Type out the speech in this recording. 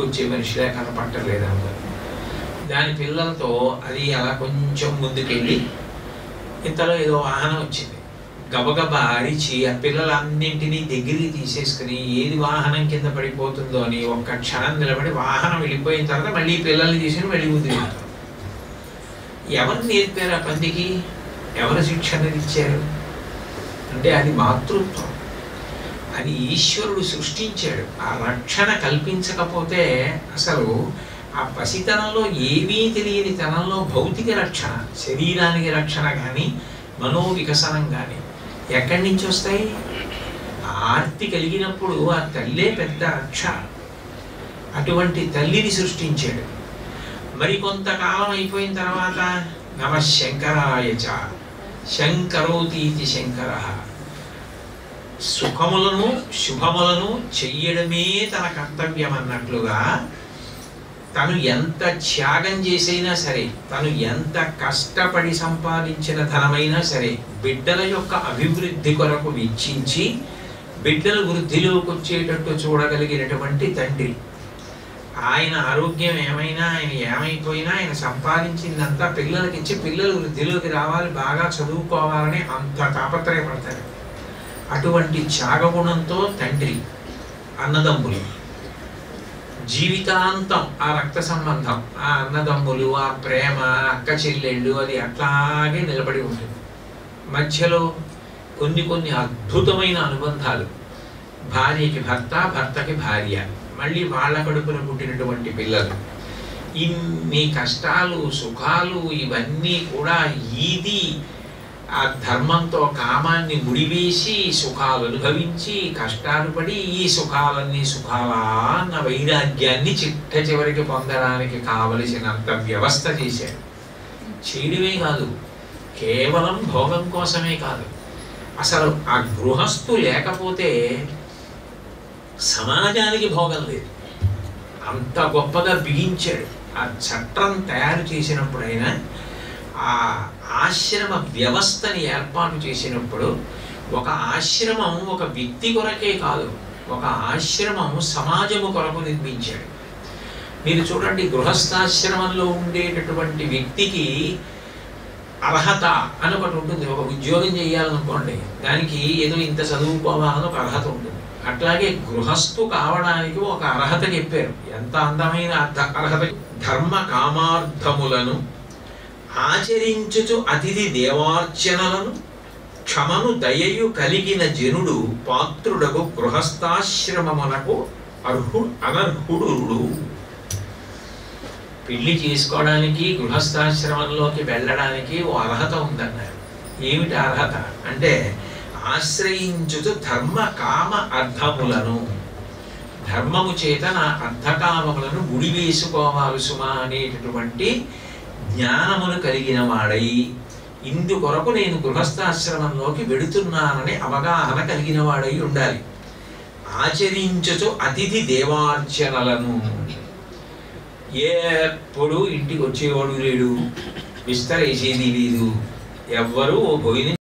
వచ్చే మనిషిలా కనపట్టలేదు అందరు. దాని పిల్లలతో అది అలా కొంచెం ముందుకెళ్ళి ఇంతలో ఏదో వాహనం వచ్చింది. గబగబా అరిచి ఆ పిల్లలన్నింటినీ దగ్గరికి తీసేసుకుని ఏది వాహనం కింద పడిపోతుందో అని ఒక్క క్షణం నిలబడి వాహనం వెళ్ళిపోయిన తర్వాత మళ్ళీ పిల్లల్ని తీసుకుని మళ్ళీ ముందు వెళ్తారు. ఎవరు నేర్పారు ఆ పందికి? ఎవరు శిక్షణ ఇచ్చారు అంటే అది మాతృత్వం. అది ఈశ్వరుడు సృష్టించాడు. ఆ రక్షణ కల్పించకపోతే అసలు ఆ పసితనంలో ఏమీ తెలియని తనంలో భౌతిక రక్షణ, శరీరానికి రక్షణ కానీ మనోవికసనం కానీ ఎక్కడి నుంచి వస్తాయి? ఆర్తి కలిగినప్పుడు ఆ తల్లే పెద్ద రక్ష. అటువంటి తల్లిని సృష్టించాడు. మరి కొంతకాలం అయిపోయిన తర్వాత నమ శంకరాయ చ శంకరోతీతి శంకర, సుఖములను శుభములను చెయ్యడమే తన కర్తవ్యం అన్నట్లుగా తను ఎంత త్యాగం చేసైనా సరే, తను ఎంత కష్టపడి సంపాదించిన ధనమైనా సరే బిడ్డల యొక్క అభివృద్ధి కొరకు వెచ్చించి బిడ్డల వృద్ధిలోకి వచ్చేటట్టు చూడగలిగినటువంటి తండ్రి. ఆయన ఆరోగ్యం ఏమైనా, ఆయన ఏమైపోయినా ఆయన సంపాదించిందంతా పిల్లలకి ఇచ్చి పిల్లలు వృద్ధిలోకి రావాలి, బాగా చదువుకోవాలని అంత తాపత్రయపడతారు. అటువంటి త్యాగగుణంతో తండ్రి, అన్నదమ్ములు జీవితాంతం ఆ రక్త సంబంధం, ఆ అన్నదమ్ములు, ఆ ప్రేమ, అక్క చెల్లెళ్ళు అది అట్లాగే నిలబడి ఉంటుంది. మధ్యలో కొన్ని అద్భుతమైన అనుబంధాలు, భార్యకి భర్త, భర్తకి భార్య, మళ్ళీ వాళ్ళ కడుపున పుట్టినటువంటి పిల్లలు, ఇన్ని కష్టాలు సుఖాలు ఇవన్నీ కూడా ఇది ఆ ధర్మంతో కామాన్ని ముడివేసి సుఖాలు అనుభవించి కష్టాలు పడి ఈ సుఖాలన్నీ సుఖాలా అన్న వైరాగ్యాన్ని చిట్ట చివరికి పొందడానికి కావలసినంత వ్యవస్థ చేశాడు. చేయడమే కాదు, కేవలం భోగం కోసమే కాదు, అసలు ఆ గృహస్థు లేకపోతే సమాజానికి భోగం లేదు. అంత గొప్పగా బిగించాడు. ఆ చట్టం తయారు చేసినప్పుడైనా ఆ ఆశ్రమ వ్యవస్థని ఏర్పాటు చేసినప్పుడు ఒక ఆశ్రమం ఒక వ్యక్తి కొరకే కాదు, ఒక ఆశ్రమం సమాజము కొరకు నిర్మించాడు. మీరు చూడండి, గృహస్థాశ్రమంలో ఉండేటటువంటి వ్యక్తికి అర్హత అని ఒకటి ఉంటుంది. ఒక ఉద్యోగం చేయాలనుకోండి, దానికి ఏదో ఇంత చదువుకోవాలని ఒక అర్హత ఉంటుంది. అట్లాగే గృహస్థు కావడానికి ఒక అర్హత చెప్పారు. ఎంత అందమైన అర్హత! ధర్మ కామార్థములను ఆచరించుచు అతిథి దేవార్చనలను క్షమను దయయు కలిగిన జనుడు పాత్రుడకు గృహస్థాశ్రమమునకు అనర్హుడు. పెళ్లి చేసుకోవడానికి గృహస్థాశ్రమంలోకి వెళ్ళడానికి ఓ అర్హత ఉందన్నారు. ఏమిటి అర్హత అంటే ఆశ్రయించుచు ధర్మ కామ అర్థములను, ధర్మము చేత నా అర్థకామములను ముడివేసుకోవాలి సుమా అనేటటువంటి జ్ఞానమును కలిగిన వాడై, ఇందుకొరకు నేను గృహస్థాశ్రమంలోకి వెడుతున్నానని అవగాహన కలిగిన వాడై ఉండాలి. ఆచరించుచు అతిథి దేవార్చనలను, ఎప్పుడు ఇంటికి వచ్చేవాడు లేడు, విస్తరేసేది లేదు, ఎవ్వరూ భోజనం